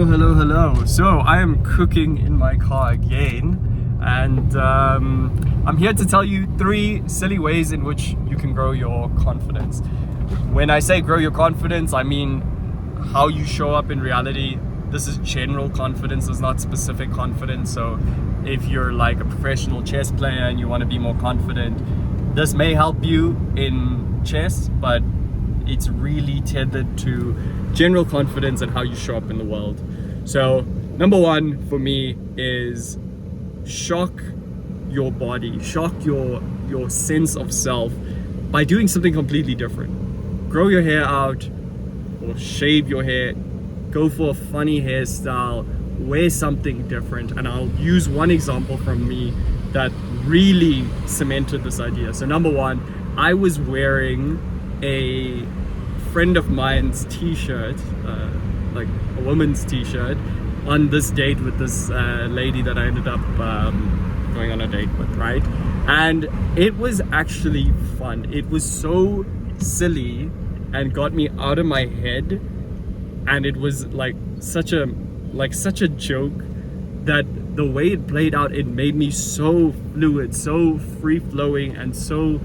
Hello. So I am cooking in my car again, and I'm here to tell you 3 silly ways in which you can grow your confidence. When I say grow your confidence, I mean how you show up in reality. This is general confidence, it's not specific confidence. So if you're like a professional chess player and you want to be more confident, this may help you in chess, but it's really tethered to general confidence and how you show up in the world. So number 1 for me is shock your body, shock your sense of self by doing something completely different. Grow your hair out or shave your hair, go for a funny hairstyle, wear something different. And I'll use one example from me that really cemented this idea. So number 1, I was wearing a friend of mine's t-shirt, like a woman's t-shirt, on this date with this lady that I ended up going on a date with, right? And it was actually fun. It was so silly and got me out of my head, and it was like such a joke that the way it played out, it made me so fluid, so free-flowing, and so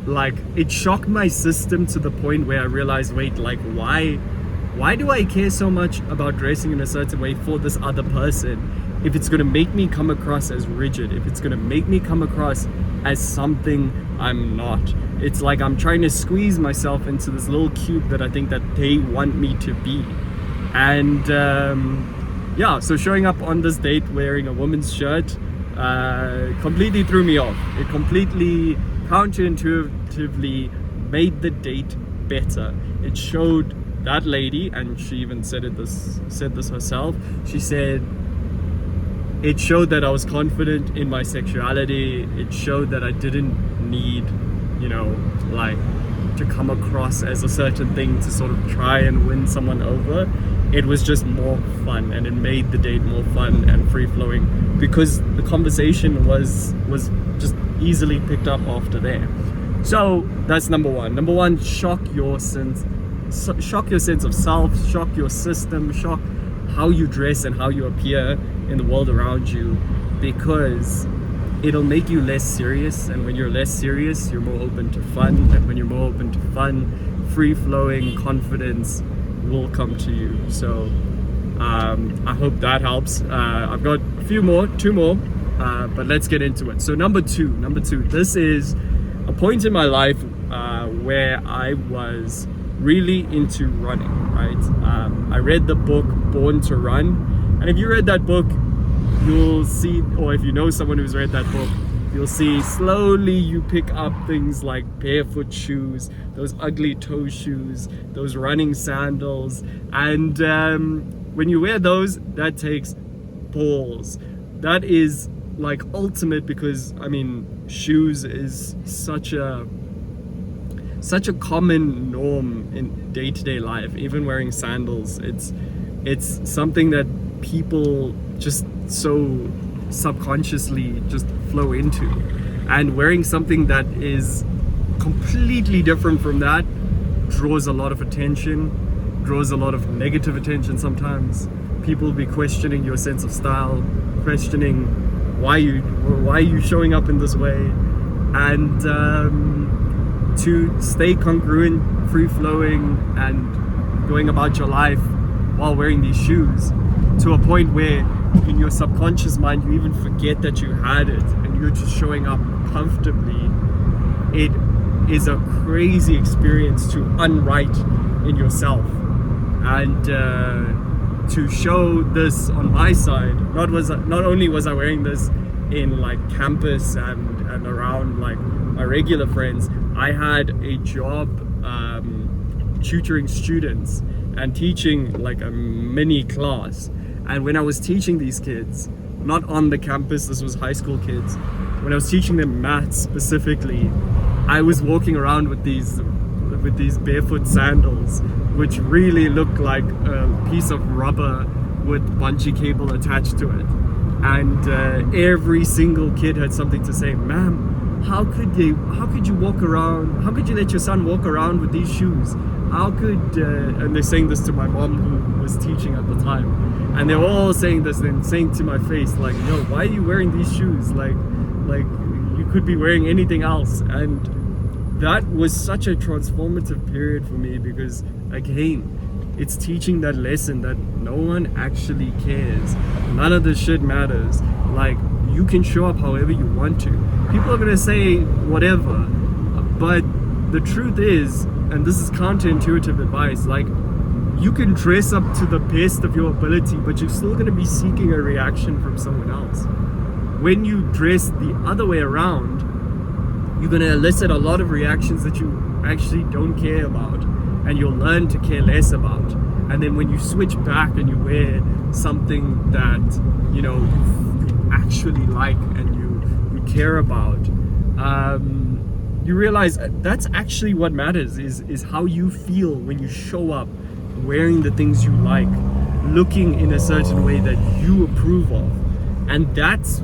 like it shocked my system to the point where I realized, wait, like why do I care so much about dressing in a certain way for this other person if it's gonna make me come across as rigid, if it's gonna make me come across as something I'm not. It's like I'm trying to squeeze myself into this little cube that I think that they want me to be. And so showing up on this date wearing a woman's shirt completely threw me off. It completely counterintuitively made the date better. It showed that lady, and she even said this herself, she said it showed that I was confident in my sexuality. It showed that I didn't need, like to come across as a certain thing to sort of try and win someone over. It was just more fun, and it made the date more fun and free-flowing because the conversation was just easily picked up after there. So that's number 1. Number 1, shock your sense of self, shock your system, shock how you dress and how you appear in the world around you, because it'll make you less serious, and when you're less serious, you're more open to fun, and when you're more open to fun, free-flowing confidence will come to you. So I hope that helps. I've got two more, but let's get into it. So number two, this is a point in my life where I was really into running, right? I read the book Born to Run, and if you read that book, you'll see, or if you know someone who's read that book, you'll see slowly you pick up things like barefoot shoes, those ugly toe shoes, those running sandals, and when you wear those, that takes balls. That is like ultimate, because I mean, shoes is such a common norm in day-to-day life. Even wearing sandals, it's something that people just so subconsciously just flow into, and wearing something that is completely different from that draws a lot of attention, draws a lot of negative attention. Sometimes people will be questioning your sense of style, questioning why are you showing up in this way, and to stay congruent, free-flowing, and going about your life while wearing these shoes to a point where in your subconscious mind you even forget that you had it and you're just showing up comfortably. It is a crazy experience to unwrite in yourself, and to show this on my side, not only was I wearing this in like campus and around like my regular friends, I had a job tutoring students and teaching like a mini class. And when I was teaching these kids, not on the campus, this was high school kids, when I was teaching them maths specifically, I was walking around with these barefoot sandals, which really looked like a piece of rubber with bungee cable attached to it. And every single kid had something to say. Ma'am, how could you let your son walk around with these shoes? how could and they're saying this to my mom who was teaching at the time, and they're all saying this and saying to my face like, yo, why are you wearing these shoes? Like you could be wearing anything else. And that was such a transformative period for me, because again, it's teaching that lesson that no one actually cares. None of this shit matters. Like, you can show up however you want to. People are gonna say whatever, but the truth is, and this is counterintuitive advice, like, you can dress up to the best of your ability, but you're still gonna be seeking a reaction from someone else. When you dress the other way around, you're gonna elicit a lot of reactions that you actually don't care about, and you'll learn to care less about. And then when you switch back and you wear something that you actually like and you care about, you realize that's actually what matters, is how you feel when you show up wearing the things you like, looking in a certain way that you approve of. And that's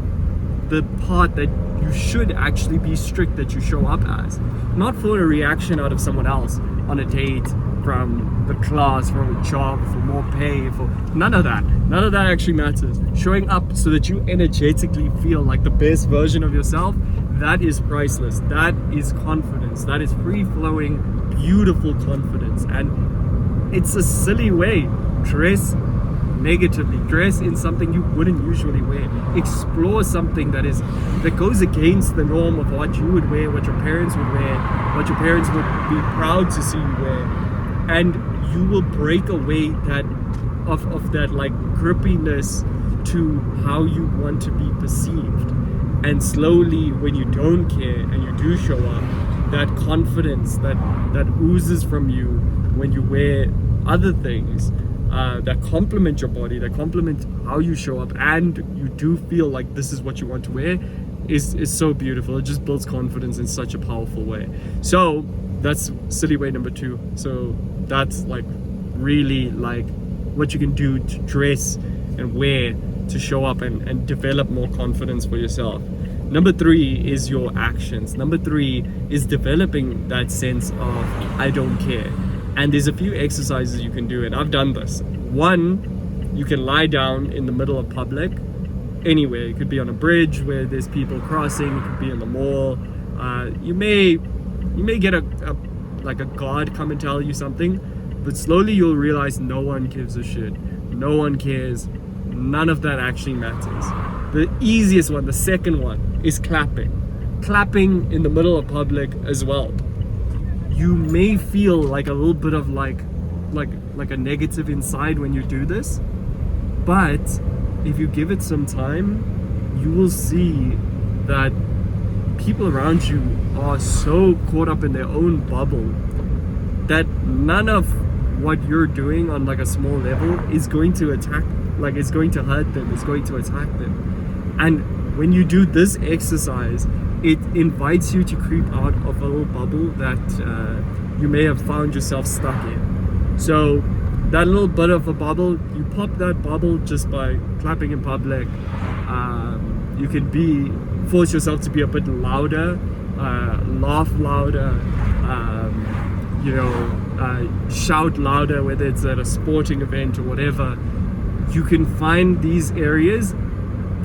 the part that you should actually be strict that you show up as, not for a reaction out of someone else on a date, from the class, from a job, for more pay, for none of that actually matters. Showing up so that you energetically feel like the best version of yourself, that is priceless. That is confidence. That is free-flowing, beautiful confidence. And it's a silly way. Dress negatively, dress in something you wouldn't usually wear, explore something that goes against the norm of what you would wear, what your parents would wear, what your parents would be proud to see you wear, and you will break away of that like grippiness to how you want to be perceived. And slowly, when you don't care and you do show up, that confidence that oozes from you when you wear other things that complement your body, that complement how you show up, and you do feel like this is what you want to wear, is so beautiful. It just builds confidence in such a powerful way. So that's silly way number 2. So that's like really like what you can do to dress and wear to show up and develop more confidence for yourself. Number 3 is your actions. Number 3 is developing that sense of I don't care. And there's a few exercises you can do, and I've done this. 1, you can lie down in the middle of public, anywhere. It could be on a bridge where there's people crossing. It could be in the mall. You may get a guard come and tell you something, but slowly you'll realize no one gives a shit. No one cares. None of that actually matters. The easiest one, the second one, is clapping. Clapping in the middle of public as well. You may feel like a little bit of like a negative inside when you do this, but if you give it some time, you will see that people around you are so caught up in their own bubble that none of what you're doing on like a small level is going to attack, like it's going to hurt them, it's going to attack them. And when you do this exercise, it invites you to creep out of a little bubble that you may have found yourself stuck in. So that little bit of a bubble, you pop that bubble just by clapping in public. You can force yourself to be a bit louder, laugh louder, shout louder, whether it's at a sporting event or whatever. You can find these areas,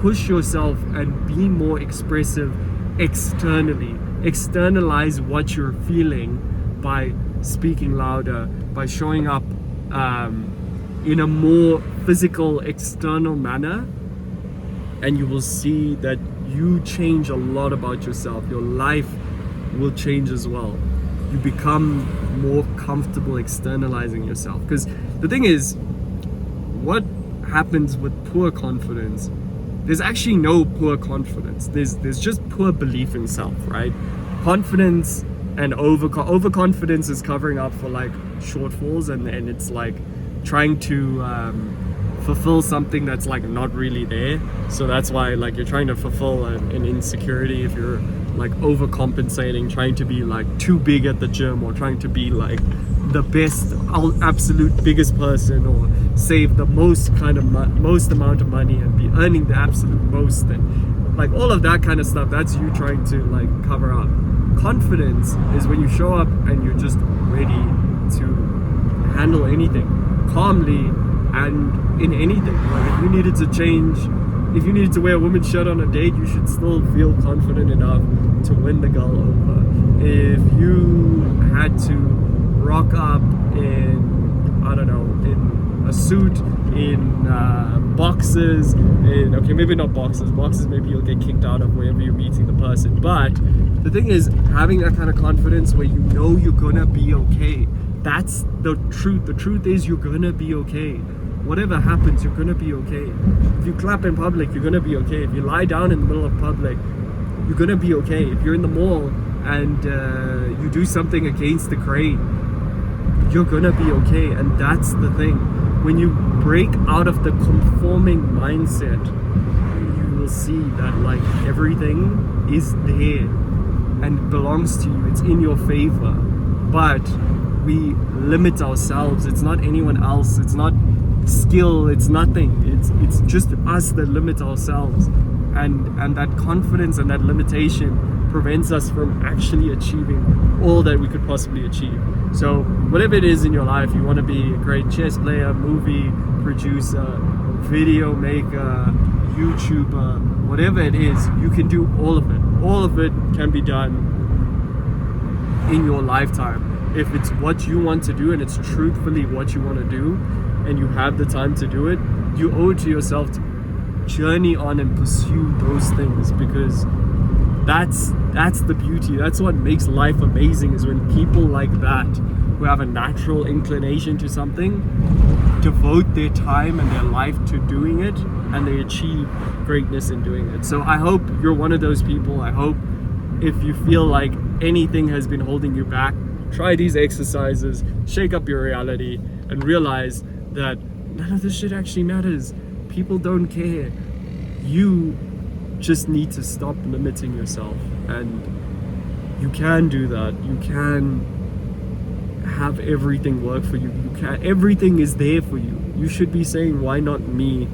push yourself and be more expressive externally. Externalize what you're feeling by speaking louder, by showing up in a more physical, external manner, and you will see that you change a lot about yourself. Your life will change as well. You become more comfortable externalizing yourself. Because the thing is, what happens with poor confidence, there's actually no poor confidence. There's just poor belief in self, right? Confidence and overconfidence is covering up for like shortfalls, and it's like trying to fulfill something that's like not really there. So that's why like you're trying to fulfill an insecurity if you're like overcompensating, trying to be like too big at the gym, or trying to be like the best, absolute biggest person, or save the most amount of money and be earning the absolute most, and like all of that kind of stuff. That's you trying to like cover up. Confidence is when you show up and you're just ready to handle anything calmly and in anything. Like if you needed to change, if you needed to wear a woman's shirt on a date, you should still feel confident enough to win the girl over. If you had to rock up in, I don't know, in a suit, in boxes, in, okay, maybe not boxes, maybe you'll get kicked out of wherever you're meeting the person, but the thing is, having that kind of confidence where you know you're gonna be okay, that's the truth. The truth is you're gonna be okay. Whatever happens, you're gonna be okay. If you clap in public, you're gonna be okay. If you lie down in the middle of public, you're gonna be okay. If you're in the mall and you do something against the grain, you're gonna be okay. And that's the thing. When you break out of the conforming mindset, you will see that like everything is there and belongs to you. It's in your favor. But we limit ourselves. It's not anyone else. It's not skill. It's nothing. It's just us that limit ourselves. And that confidence and that limitation prevents us from actually achieving all that we could possibly achieve. So whatever it is in your life, you want to be a great chess player, movie producer, video maker, YouTuber, whatever it is, you can do all of it. All of it can be done in your lifetime. If it's what you want to do and it's truthfully what you want to do and you have the time to do it, you owe it to yourself to journey on and pursue those things, because that's the beauty. That's what makes life amazing, is when people like that, who have a natural inclination to something, devote their time and their life to doing it, and they achieve greatness in doing it. So I hope you're one of those people. I hope if you feel like anything has been holding you back, try these exercises, shake up your reality, and realize that none of this shit actually matters. People don't care. You just need to stop limiting yourself, and you can do that. You can have everything work for you. Everything is there for you. You should be saying, why not me?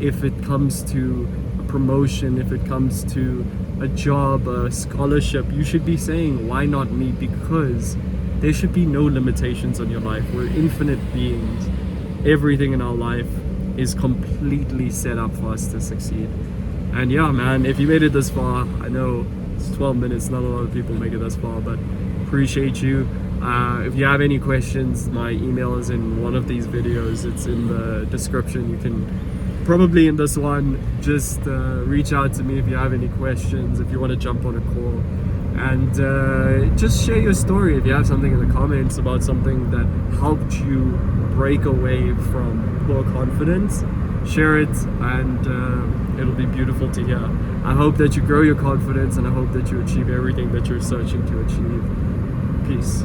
If it comes to a promotion, if it comes to a job, a scholarship, you should be saying, why not me? Because there should be no limitations on your life. We're infinite beings. Everything in our life is completely set up for us to succeed. And yeah, man, if you made it this far, I know it's 12 minutes, not a lot of people make it this far, but appreciate you. If you have any questions, my email is in one of these videos. It's in the description. You can probably in this one just reach out to me if you have any questions, if you want to jump on a call, and just share your story. If you have something in the comments about something that helped you break away from poor confidence, share it, and it'll be beautiful to hear. I hope that you grow your confidence, and I hope that you achieve everything that you're searching to achieve. Peace.